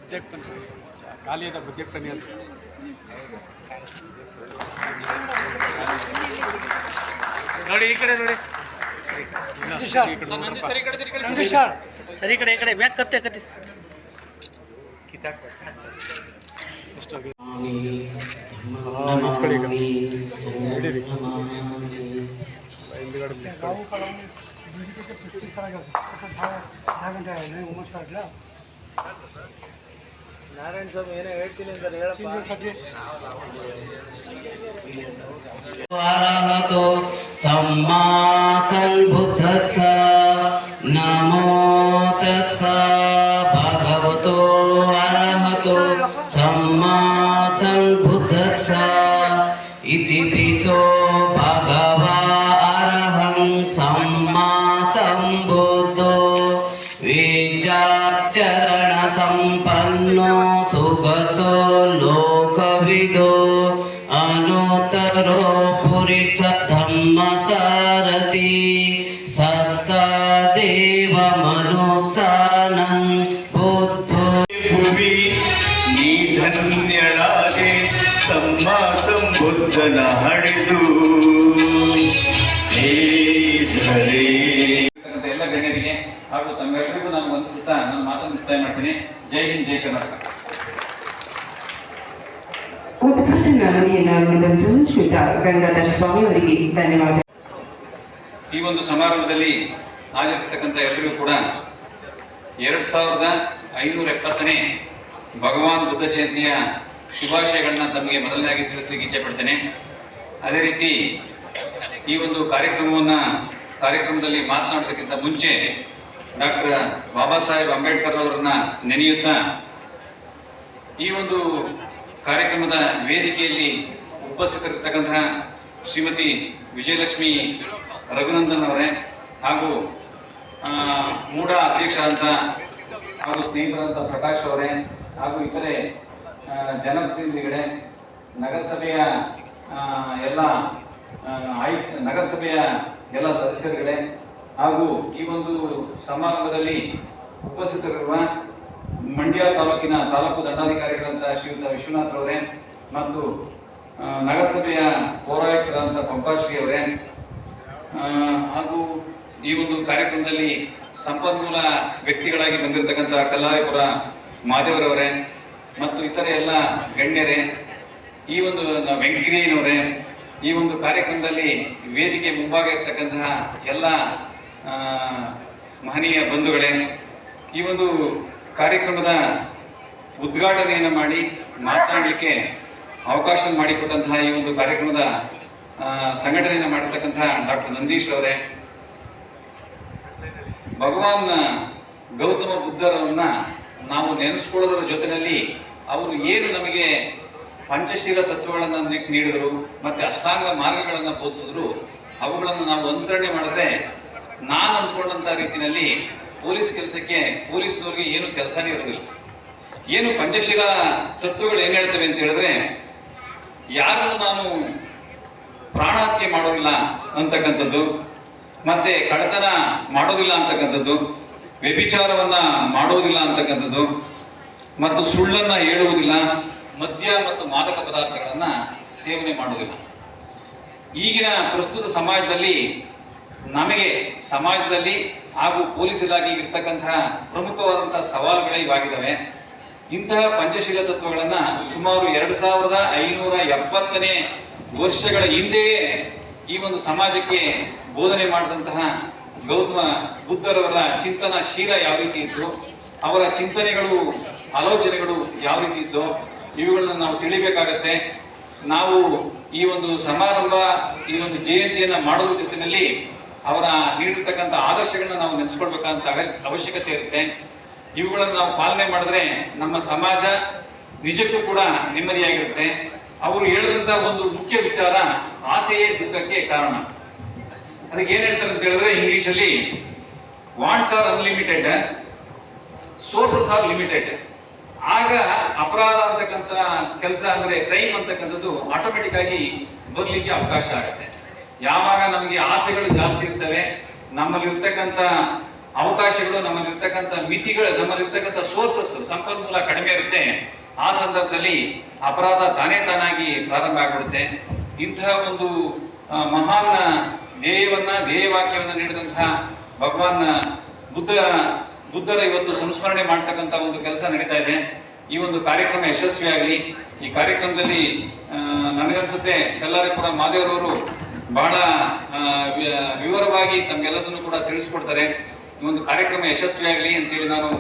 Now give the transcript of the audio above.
Budget ಖಾಲಿಯಾದ budget ತನ್ನಿ ಅಂತ ನೋಡಿ, ಈ ಕಡೆ ನೋಡಿ, ಸರಿ ಕಡೆ ಈ ಕಡೆ ಬ್ಯಾಗ್ ಕತ್ತೆ ಕತ್ತಿ ನಾರಾಯಣ ಸ್ವಾಮಿ ಏನೋ ಹೇಳ್ತೀನಿ ಅಂತಾರೆ, ಹೇಳಪ್ಪ. ಅರಹತೋ ಸಮ್ಮಾ ಸಂಬುದ್ಧಸ್ಸ ನಮೋ ತಸ್ಸ ಭಗವತೋ ಅರಹತೋ ಸಮ್ಮಾ ಸಂಬುದ್ಧಸ್ಸ ಇತಿ ಪಿಸೋ ಭಗವಾ ಅರಹಂ ಸಮ್ಮಾ ಸಂಬುದ್ಧೋ ವಿಚಾಚರಣ ಸಂಪನ್ನೋ ಸುಗತೋ ಲೋಕವಿದೋ ಅನುತ್ತರೋ ಪುರಿಸ ಧಮ್ಮ ಸಾರಥಿ ಸತ್ತ ದೇವ ಮನುಸಾನಂ ಬುದ್ಧೋ ಭುವಿ ನೀ ಧನ್ಯಳಾದೆ ಸಮ್ಮ ಸಂಬುದ್ಧನ ಹಡೆದು ಹೇ ಧರೆ. ಎಲ್ಲ ಗಣ್ಯರಿಗೆ ಹಾಗೂ ತಮ್ಮೆಲ್ಲರಿಗೂ ನಾನು ವಂದಿಸುತ್ತಾ ನನ್ನ ಮಾತನ್ನು ಮುಕ್ತಾಯ ಮಾಡ್ತೀನಿ. ಜೈ ಹಿಂದ್, ಜೈ ಕರ್ನಾಟಕ. ಉದ್ಘಾಟನಾ ನುಡಿಯನ್ನು ನುಡಿದಂತಹ ಶ್ರೀಯುತ ಗಂಗಾಧರ ಸ್ವಾಮಿ ಅವರಿಗೆ ಧನ್ಯವಾದ. ಈ ಒಂದು ಸಮಾರಂಭದಲ್ಲಿ ಹಾಜರಿರ್ತಕ್ಕಂಥ ಎಲ್ಲರಿಗೂ ಕೂಡ 2570ನೇ ಭಗವಾನ್ ಬುದ್ಧ ಜಯಂತಿಯ ಶುಭಾಶಯಗಳನ್ನ ತಮಗೆ ಮೊದಲನೇದಾಗಿ ತಿಳಿಸ್ಲಿಕ್ಕೆ ಇಚ್ಛೆ ಪಡ್ತೇನೆ. ಅದೇ ರೀತಿ ಈ ಒಂದು ಕಾರ್ಯಕ್ರಮದಲ್ಲಿ ಮಾತನಾಡೋದಕ್ಕಿಂತ ಮುಂಚೆ ಡಾಕ್ಟರ್ ಬಾಬಾ ಸಾಹೇಬ್ ಅಂಬೇಡ್ಕರ್ ಅವರನ್ನ ನೆನೆಯುತ್ತಾ ಈ ಒಂದು ಕಾರ್ಯಕ್ರಮದ ವೇದಿಕೆಯಲ್ಲಿ ಉಪಸ್ಥಿತರಿರ್ತಕ್ಕಂತಹ ಶ್ರೀಮತಿ ವಿಜಯಲಕ್ಷ್ಮಿ ರಘುನಂದನ್ ಅವರೇ ಹಾಗೂ ಮೂಡ ಅಧ್ಯಕ್ಷರಾದಂಥ ಹಾಗೂ ಸ್ನೇಹಿತರಾದಂಥ ಪ್ರಕಾಶ್ ಅವರೇ ಹಾಗೂ ಇತರೆ ಜನಪ್ರತಿನಿಧಿಗಳೇ, ನಗರಸಭೆಯ ನಗರಸಭೆಯ ಎಲ್ಲ ಸದಸ್ಯರುಗಳೇ ಹಾಗೂ ಈ ಒಂದು ಸಮಾರಂಭದಲ್ಲಿ ಉಪಸ್ಥಿತರಿರುವ ಮಂಡ್ಯ ತಾಲೂಕಿನ ತಾಲೂಕು ದಂಡಾಧಿಕಾರಿಗಳಂತ ಶ್ರೀಯುತ ವಿಶ್ವನಾಥ್ ಅವರೇ ಮತ್ತು ನಗರಸಭೆಯ ಪೌರಾಯುಕ್ತರಾದಂಥ ಪಂಪಾಶ್ರೀ ಅವರೇ ಹಾಗೂ ಈ ಒಂದು ಕಾರ್ಯಕ್ರಮದಲ್ಲಿ ಸಂಪನ್ಮೂಲ ವ್ಯಕ್ತಿಗಳಾಗಿ ಬಂದಿರತಕ್ಕಂಥ ಕಲ್ಲಾರಿಪುರ ಮಾದೇವರವರೇ ಮತ್ತು ಇತರೆ ಎಲ್ಲ ಗಣ್ಯರೇ, ಈ ಒಂದು ವೆಂಕಟಗಿರಿಯನವರೇ, ಈ ಒಂದು ಕಾರ್ಯಕ್ರಮದಲ್ಲಿ ವೇದಿಕೆ ಮುಂಭಾಗ ಇರ್ತಕ್ಕಂತಹ ಎಲ್ಲ ಮಹನೀಯ ಬಂಧುಗಳೇ, ಈ ಒಂದು ಕಾರ್ಯಕ್ರಮದ ಉದ್ಘಾಟನೆಯನ್ನು ಮಾಡಿ ಮಾತನಾಡಲಿಕ್ಕೆ ಅವಕಾಶ ಮಾಡಿಕೊಟ್ಟಂತಹ ಈ ಒಂದು ಕಾರ್ಯಕ್ರಮದ ಸಂಘಟನೆಯನ್ನು ಮಾಡಿರ್ತಕ್ಕಂತಹ ಡಾಕ್ಟರ್ ನಂದೀಶ್ ಅವರೇ, ಭಗವಾನ್ ಗೌತಮ ಬುದ್ಧರನ್ನ ನಾವು ನೆನೆಸ್ಕೊಳ್ಳೋದರ ಜೊತೆಯಲ್ಲಿ ಅವರು ಏನು ನಮಗೆ ಪಂಚಶೀಲ ತತ್ವಗಳನ್ನು ನೀಡಿದರು ಮತ್ತೆ ಅಷ್ಟಾಂಗ ಮಾರ್ಗಗಳನ್ನು ಬೋಧಿಸಿದ್ರು, ಅವುಗಳನ್ನು ನಾವು ಅನುಸರಣೆ ಮಾಡಿದ್ರೆ ನಾನು ಅಂದ್ಕೊಂಡಂತ ರೀತಿಯಲ್ಲಿ ಪೊಲೀಸ್ ಕೆಲಸಕ್ಕೆ ಪೊಲೀಸ್ನವ್ರಿಗೆ ಏನು ಕೆಲಸನೇ ಇರೋದಿಲ್ಲ. ಏನು ಪಂಚಶೀಲ ತತ್ವಗಳು ಏನ್ ಹೇಳ್ತವೆ ಅಂತ ಹೇಳಿದ್ರೆ, ಯಾರನ್ನು ನಾನು ಪ್ರಾಣಹತ್ಯೆ ಮಾಡೋದಿಲ್ಲ ಅಂತಕ್ಕಂಥದ್ದು, ಮತ್ತೆ ಕಳ್ಳತನ ಮಾಡೋದಿಲ್ಲ ಅಂತಕ್ಕಂಥದ್ದು, ವ್ಯಭಿಚಾರವನ್ನ ಮಾಡೋದಿಲ್ಲ ಅಂತಕ್ಕಂಥದ್ದು, ಮತ್ತು ಸುಳ್ಳನ್ನ ಹೇಳುವುದಿಲ್ಲ, ಮದ್ಯ ಮತ್ತು ಮಾದಕ ಪದಾರ್ಥಗಳನ್ನ ಸೇವನೆ ಮಾಡೋದಿಲ್ಲ. ಈಗಿನ ಪ್ರಸ್ತುತ ಸಮಾಜದಲ್ಲಿ ನಮಗೆ ಸಮಾಜದಲ್ಲಿ ಹಾಗೂ ಪೊಲೀಸ್ ಇಲಾಖೆಗೆ ಇರ್ತಕ್ಕಂತಹ ಪ್ರಮುಖವಾದಂತಹ ಸವಾಲುಗಳೇ ಇವಾಗಿದ್ದಾವೆ. ಇಂತಹ ಪಂಚಶೀಲ ತತ್ವಗಳನ್ನ ಸುಮಾರು 2570ನೇ ವರ್ಷಗಳ ಹಿಂದೆಯೇ ಈ ಒಂದು ಸಮಾಜಕ್ಕೆ ಬೋಧನೆ ಮಾಡಿದಂತಹ ಗೌತಮ ಬುದ್ಧರವರ ಚಿಂತನಶೀಲ ಯಾವ ರೀತಿ ಇತ್ತು, ಅವರ ಚಿಂತನೆಗಳು ಆಲೋಚನೆಗಳು ಯಾವ ರೀತಿ ಇತ್ತು, ಇವುಗಳನ್ನ ನಾವು ತಿಳಿಬೇಕಾಗತ್ತೆ. ನಾವು ಈ ಒಂದು ಸಮಾರಂಭ, ಈ ಒಂದು ಜಯಂತಿಯನ್ನ ಮಾಡೋದ್ರ ಜೊತೆಯಲ್ಲಿ ಅವರ ನೀಡಿರ್ತಕ್ಕಂಥ ಆದರ್ಶಗಳನ್ನ ನಾವು ನೆನೆಸ್ಕೊಳ್ಬೇಕಂತ ಅವಶ್ಯಕತೆ ಇರುತ್ತೆ. ಇವುಗಳನ್ನು ನಾವು ಪಾಲನೆ ಮಾಡಿದ್ರೆ ನಮ್ಮ ಸಮಾಜ ನಿಜಕ್ಕೂ ಕೂಡ ನೆಮ್ಮದಿಯಾಗಿರುತ್ತೆ. ಅವರು ಹೇಳಿದಂತ ಒಂದು ಮುಖ್ಯ ವಿಚಾರ ಆಸೆಯೇ ದುಃಖಕ್ಕೆ ಕಾರಣ. ಅದಕ್ಕೆ ಏನ್ ಹೇಳ್ತಾರೆ ಅಂತ ಹೇಳಿದ್ರೆ, ಇಂಗ್ಲಿಷ್ ಅಲ್ಲಿ wants are unlimited, sources are limited. ಆಗ ಅಪರಾಧ ಅಂತಕ್ಕಂಥ ಕೆಲಸ ಅಂದ್ರೆ ಕ್ರೈಮ್ ಅಂತಕ್ಕಂಥದ್ದು ಆಟೋಮೆಟಿಕ್ ಆಗಿ ಬರ್ಲಿಕ್ಕೆ ಅವಕಾಶ ಆಗುತ್ತೆ. ಯಾವಾಗ ನಮಗೆ ಆಸೆಗಳು ಜಾಸ್ತಿ ಇರ್ತವೆ, ನಮ್ಮಲ್ಲಿ ಇರ್ತಕ್ಕಂಥ ಅವಕಾಶಗಳು, ನಮ್ಮಲ್ಲಿರ್ತಕ್ಕಂಥ ಮಿತಿಗಳು, ನಮ್ಮಲ್ಲಿರ್ತಕ್ಕಂಥ ಸೋರ್ಸಸ್, ಸಂಪನ್ಮೂಲ ಕಡಿಮೆ ಇರುತ್ತೆ. ಆ ಸಂದರ್ಭದಲ್ಲಿ ಅಪರಾಧ ತಾನೇ ತಾನಾಗಿ ಪ್ರಾರಂಭ ಆಗಿಬಿಡುತ್ತೆ. ಇಂತಹ ಒಂದು ಮಹಾನ್ ಧ್ಯೇಯವಾಕ್ಯವನ್ನ ನೀಡಿದಂತಹ ಭಗವಾನ್ ಬುದ್ಧರ ಇವತ್ತು ಸಂಸ್ಮರಣೆ ಮಾಡ್ತಕ್ಕಂಥ ಒಂದು ಕೆಲಸ ನಡೀತಾ ಇದೆ. ಈ ಒಂದು ಕಾರ್ಯಕ್ರಮ ಯಶಸ್ವಿಯಾಗಲಿ. ಈ ಕಾರ್ಯಕ್ರಮದಲ್ಲಿ ನನಗನ್ಸುತ್ತೆ ಕಲ್ಲಾರೆಪುರ ಮಾದೇವರವರು ಬಹಳ ವಿವರವಾಗಿ ತಮ್ಗೆಲ್ಲದನ್ನು ಕೂಡ ತಿಳಿಸ್ಕೊಡ್ತಾರೆ. ಈ ಒಂದು ಕಾರ್ಯಕ್ರಮ ಯಶಸ್ವಿಯಾಗಲಿ ಅಂತೇಳಿ ನಾನು